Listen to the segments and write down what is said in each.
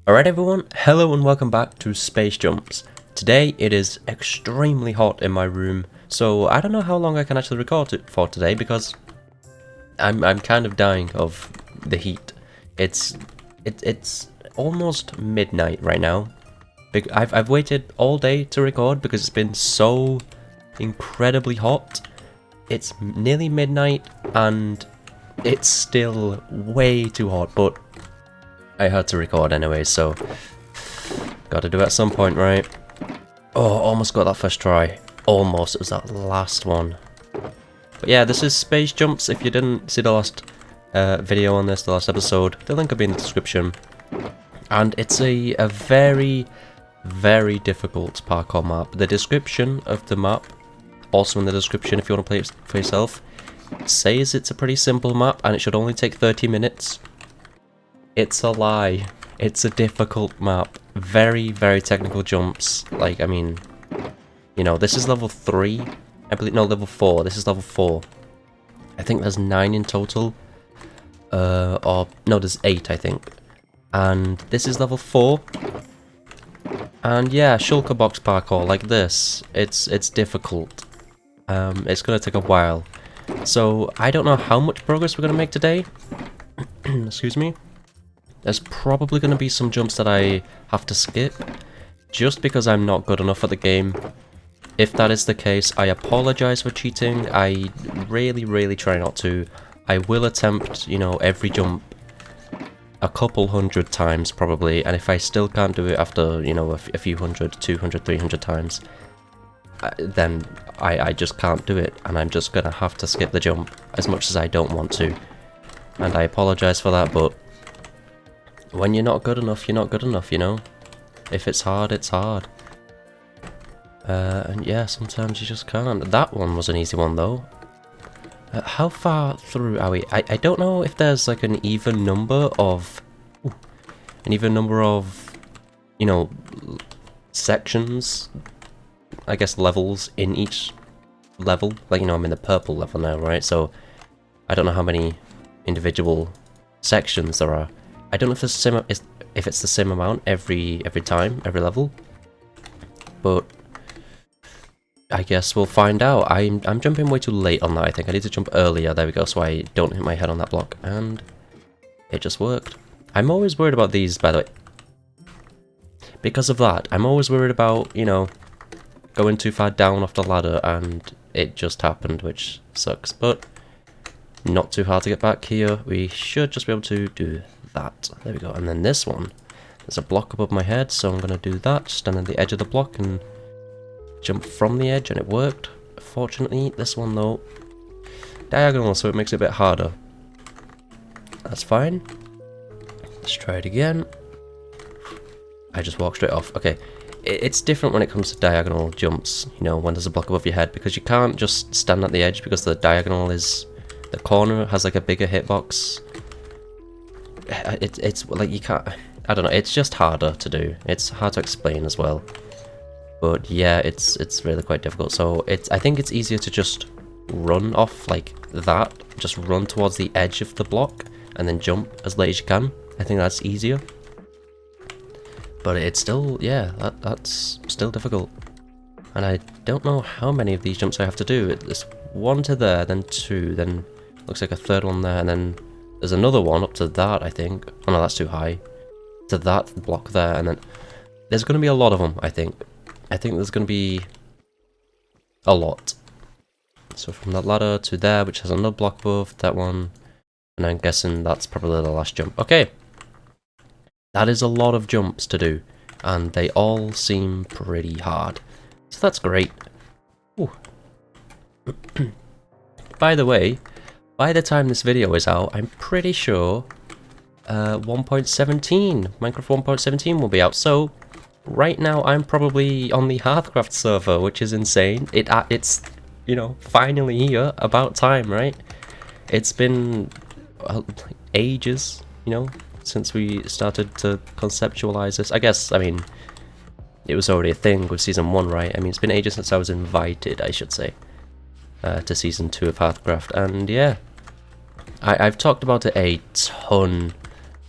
Alright everyone, hello and welcome back to Space Jumps. Today it is extremely hot in my room, so I don't know how long I can actually record it for today because I'm kind of dying of the heat. It's almost midnight right now. I've waited all day to record because it's been so incredibly hot. It's nearly midnight and it's still way too hot, but I had to record anyway, so gotta do it at some point, right? Oh, almost got that first try. Almost, it was that last one. But yeah, this is Space Jumps. If you didn't see the last video on this, the last episode, the link will be in the description. And it's a very, very difficult parkour map. The description of the map, also in the description if you want to play it for yourself, says it's a pretty simple map and it should only take 30 minutes. It's a lie. It's a difficult map. Very, very technical jumps. Like, I mean, you know, this is level 3. I believe, no, level 4. This is level 4. I think there's 9 in total. Or, no, there's 8, I think. And this is level 4. And yeah, shulker box parkour like this. It's difficult. It's gonna take a while. So, I don't know how much progress we're gonna make today. Excuse me. There's probably going to be some jumps that I have to skip, just because I'm not good enough at the game. If that is the case, I apologize for cheating. I really try not to. I will attempt, you know, every jump a couple hundred times probably, and if I still can't do it after, you know, a few hundred, 200, 300 times, then I just can't do it, and I'm just going to have to skip the jump as much as I don't want to. And I apologize for that, but when you're not good enough, you're not good enough, you know? If it's hard, it's hard. And yeah, sometimes you just can't. That one was an easy one, though. How far through are we? I don't know if there's like an even number of... you know, sections, I guess levels in each level. Like, you know, I'm in the purple level now, right? So, I don't know how many individual sections there are. I don't know if it's the same amount every time, every level, but I guess we'll find out. I'm jumping way too late on that. I think I need to jump earlier. There we go, so I don't hit my head on that block, and it just worked. I'm always worried about these, by the way. Because of that, I'm always worried about, you know, going too far down off the ladder, and it just happened, which sucks. But not too hard to get back here. We should just be able to do that. There we go. And then this one, there's a block above my head, so I'm going to do that. Stand on the edge of the block and jump from the edge, and it worked. Fortunately, this one though, diagonal, so it makes it a bit harder. That's fine. Let's try it again. I just walked straight off. Okay. It's different when it comes to diagonal jumps, you know, when there's a block above your head, because you can't just stand at the edge because the diagonal is... the corner has like a bigger hitbox. It's like you can't... I don't know, it's just harder to do. It's hard to explain as well. But yeah, it's really quite difficult. So I think it's easier to just run off like that. Just run towards the edge of the block and then jump as late as you can. I think that's easier. But it's still, yeah, that's still difficult. And I don't know how many of these jumps I have to do. There's one to there, then two, then looks like a third one there, and then there's another one up to that, I think. Oh no, that's too high. To that block there, and then there's going to be a lot of them, I think. I think there's going to be a lot. So from that ladder to there, which has another block above that one, and I'm guessing that's probably the last jump. Okay. That is a lot of jumps to do, and they all seem pretty hard. So that's great. Ooh. By the way, by the time this video is out, I'm pretty sure 1.17, Minecraft 1.17 will be out. So right now I'm probably on the Hearthcraft server, which is insane. It's, you know, finally here, about time, right? It's been ages, you know, since we started to conceptualize this. I guess, I mean, it was already a thing with Season 1, right? I mean, it's been ages since I was invited, I should say, to Season 2 of Hearthcraft, and yeah. I've talked about it a ton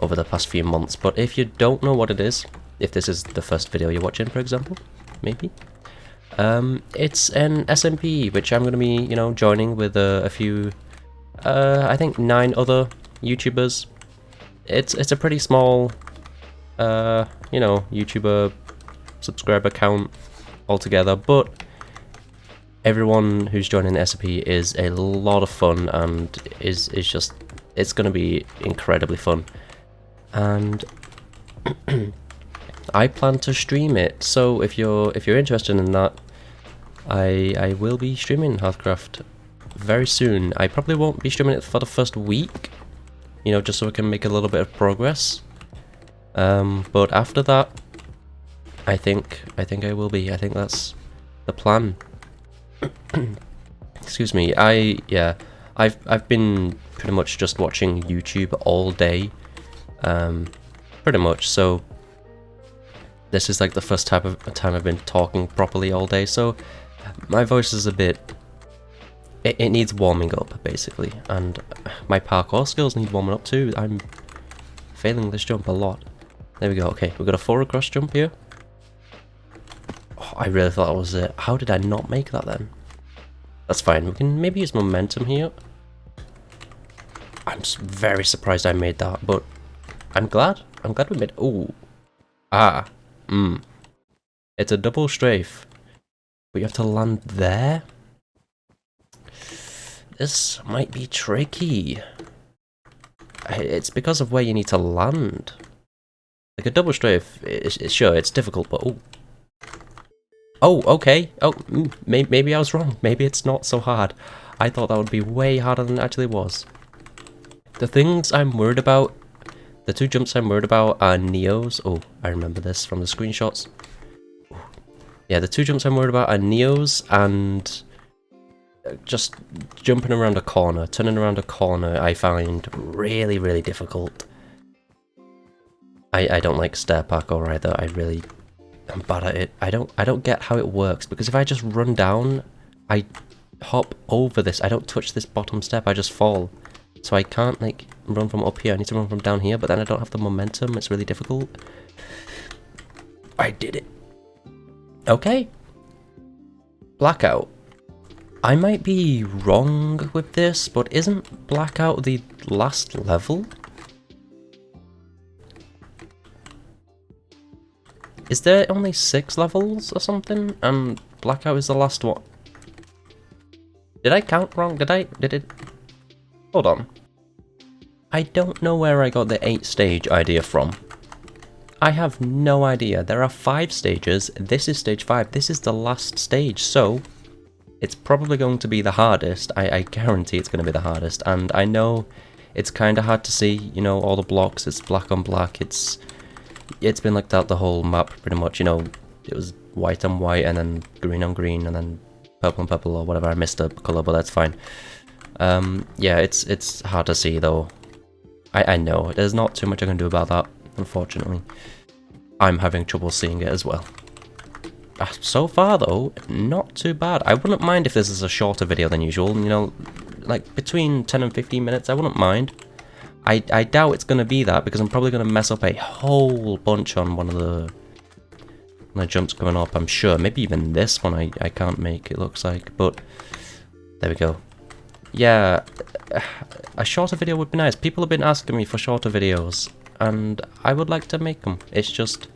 over the past few months. But if you don't know what it is, if this is the first video you're watching, for example, maybe, it's an SMP, which I'm going to be, you know, joining with a few, I think 9 other YouTubers. It's a pretty small, you know, YouTuber subscriber count altogether, but everyone who's joining the SMP is a lot of fun and is just, it's going to be incredibly fun. And I plan to stream it, so if you're interested in that, I will be streaming Hearthcraft very soon. I probably won't be streaming it for the first week, you know, just so I can make a little bit of progress. But after that, I think I will be. I think that's the plan. Excuse me. I've been pretty much just watching YouTube all day, pretty much. So this is like the first time I've been talking properly all day. So my voice is a bit. It needs warming up basically, and my parkour skills need warming up too. I'm failing this jump a lot. There we go. Okay, we've got a 4 across jump here. Oh, I really thought that was it. How did I not make that then? That's fine. We can maybe use momentum here. I'm very surprised I made that, but I'm glad. I'm glad we made. Ooh, It's a double strafe, but you have to land there. This might be tricky. It's because of where you need to land. Like a double strafe, sure, it's difficult, but oh, okay. Oh, maybe I was wrong. Maybe it's not so hard. I thought that would be way harder than it actually was. The things I'm worried about, the 2 jumps I'm worried about are Neos. Oh, I remember this from the screenshots. Yeah, the 2 jumps I'm worried about are Neos and just jumping around a corner, turning around a corner. I find really, really difficult. I don't like stair parkour either. I'm bad at it. I don't get how it works, because if I just run down, I hop over this. I don't touch this bottom step. I just fall. So I can't like run from up here. I need to run from down here, but then I don't have the momentum. It's really difficult. I did it. Okay. Blackout. I might be wrong with this, but isn't Blackout the last level? Is there only 6 levels or something? And Blackout is the last one? Did I count wrong? Did it? Hold on. I don't know where I got the 8 stage idea from. I have no idea. There are 5 stages. This is stage 5. This is the last stage, so it's probably going to be the hardest. I guarantee it's going to be the hardest. And I know it's kind of hard to see, you know, all the blocks. It's black on black. It's been like that the whole map pretty much, you know. It was white on white and then green on green and then purple on purple or whatever. I missed a colour, but that's fine. Yeah, it's hard to see though. I know, there's not too much I can do about that, unfortunately. I'm having trouble seeing it as well. So far though, not too bad. I wouldn't mind if this is a shorter video than usual, you know, like between 10 and 15 minutes, I wouldn't mind. I doubt it's going to be that, because I'm probably going to mess up a whole bunch on one of the jumps coming up, I'm sure. Maybe even this one I can't make, it looks like, but there we go. Yeah, a shorter video would be nice. People have been asking me for shorter videos, and I would like to make them. It's just,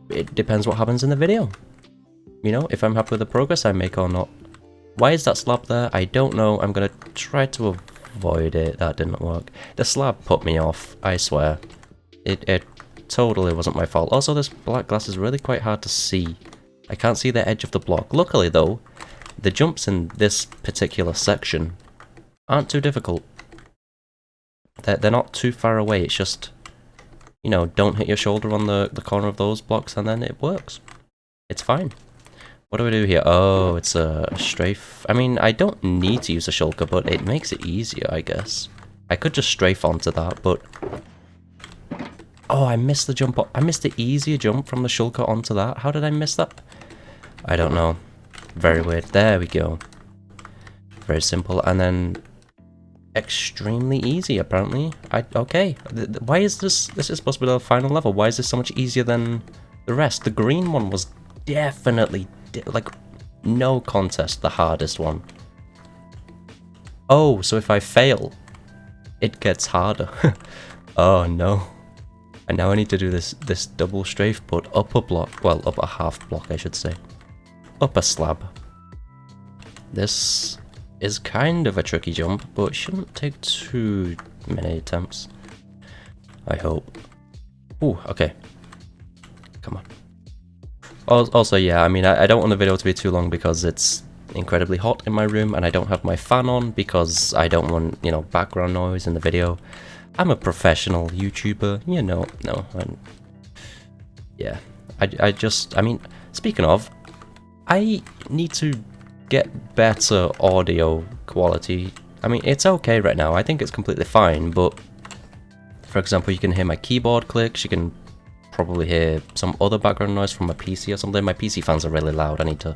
it depends what happens in the video. You know, if I'm happy with the progress I make or not. Why is that slab there? I don't know. I'm going to try to avoid it. That didn't work. The slab put me off, I swear. It totally wasn't my fault. Also, this black glass is really quite hard to see. I can't see the edge of the block. Luckily though, the jumps in this particular section aren't too difficult. They're not too far away. It's just, you know, don't hit your shoulder on the corner of those blocks and then it works. It's fine. What do we do here? Oh, it's a strafe. I mean, I don't need to use a shulker, but it makes it easier, I guess. I could just strafe onto that, but... Oh, I missed the jump. I missed the easier jump from the shulker onto that. How did I miss that? I don't know. Very weird. There we go. Very simple. And then extremely easy, apparently. Okay, why is this? This is supposed to be the final level. Why is this so much easier than the rest? The green one was definitely, like, no contest, the hardest one. Oh, so if I fail, it gets harder. Oh no. And now I need to do this double strafe, but up a block. Well, up a half block, I should say. Up a slab. This is kind of a tricky jump, but shouldn't take too many attempts. I hope. Ooh, okay. Come on. Also, yeah, I mean, I don't want the video to be too long because it's incredibly hot in my room and I don't have my fan on because I don't want, you know, background noise in the video. I'm a professional YouTuber, you know, yeah. I mean, speaking of, I need to get better audio quality. I mean, it's okay right now, I think it's completely fine, but for example, you can hear my keyboard clicks, you can probably hear some other background noise from my PC or something. My PC fans are really loud, I need to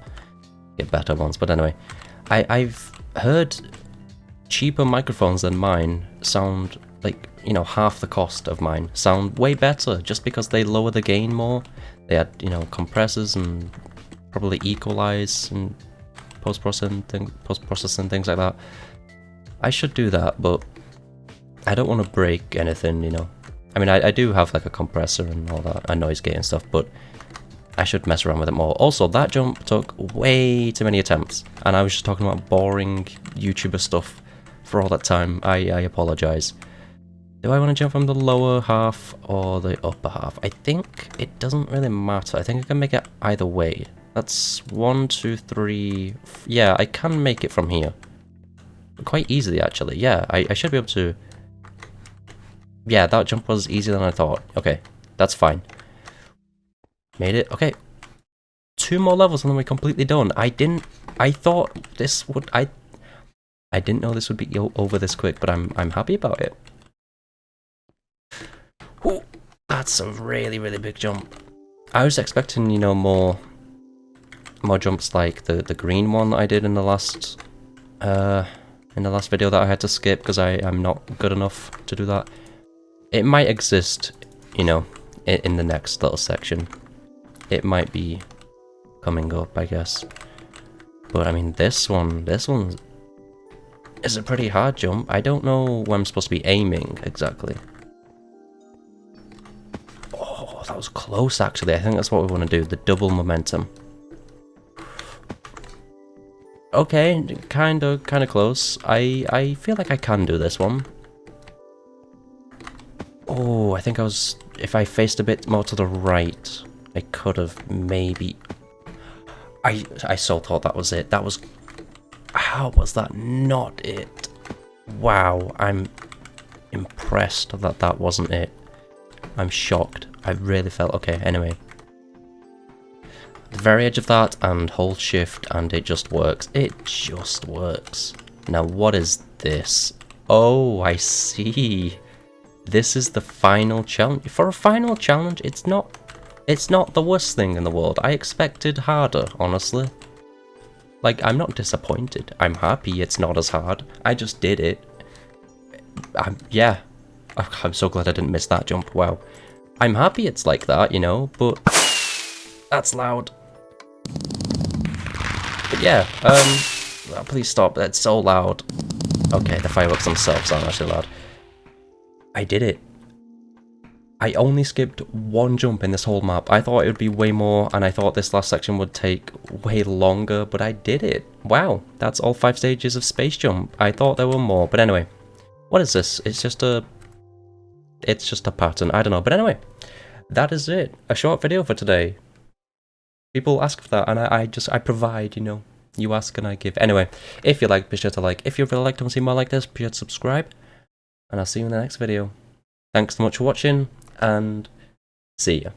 get better ones, but anyway. I've heard cheaper microphones than mine sound like, you know, half the cost of mine, sound way better just because they lower the gain more. They add, you know, compressors and probably equalize and post-processing things like that. I should do that, but I don't want to break anything, you know. I mean, I do have like a compressor and all that, a noise gate and stuff, but I should mess around with it more. Also, that jump took way too many attempts, and I was just talking about boring YouTuber stuff for all that time. I apologize. Do I want to jump from the lower half or the upper half? I think it doesn't really matter. I think I can make it either way. That's 1, 2, 3... Yeah, I can make it from here. Quite easily, actually. Yeah, I should be able to... Yeah, that jump was easier than I thought. Okay, that's fine. Made it. Okay. 2 more levels and then we're completely done. I thought this would... I didn't know this would be over this quick, but I'm happy about it. Ooh, that's a really, really big jump. I was expecting, you know, more jumps like the green one that I did in the last video that I had to skip because I'm not good enough to do that. It might exist, you know, in the next little section. It might be coming up, I guess. But I mean, this one is a pretty hard jump. I don't know where I'm supposed to be aiming exactly. Oh, that was close actually. I think that's what we want to do, the double momentum. Okay, kind of close. I feel like I can do this one. Oh, I think I was... If I faced a bit more to the right, I could have maybe... I so thought that was it. That was... How was that not it? Wow, I'm impressed that that wasn't it. I'm shocked. I really felt... Okay, anyway. The very edge of that and hold shift and it just works. It just works. Now what is this? Oh, I see. This is the final challenge. For a final challenge, it's not the worst thing in the world. I expected harder, honestly. Like, I'm not disappointed. I'm happy it's not as hard. I just did it. Yeah. I'm so glad I didn't miss that jump. Wow. I'm happy it's like that, you know, but that's loud. But yeah, please stop. That's so loud. Okay, the fireworks themselves aren't actually loud. I did it. I only skipped 1 jump in this whole map. I thought it would be way more, and I thought this last section would take way longer, but I did it. Wow, that's all 5 stages of Space Jump. I thought there were more, but anyway. What is this? It's just a pattern. I don't know, but anyway. That is it. A short video for today. People ask for that, and I provide, you know. You ask and I give. Anyway, if you like, be sure to like. If you really like to see more like this, be sure to subscribe. And I'll see you in the next video. Thanks so much for watching, and see ya.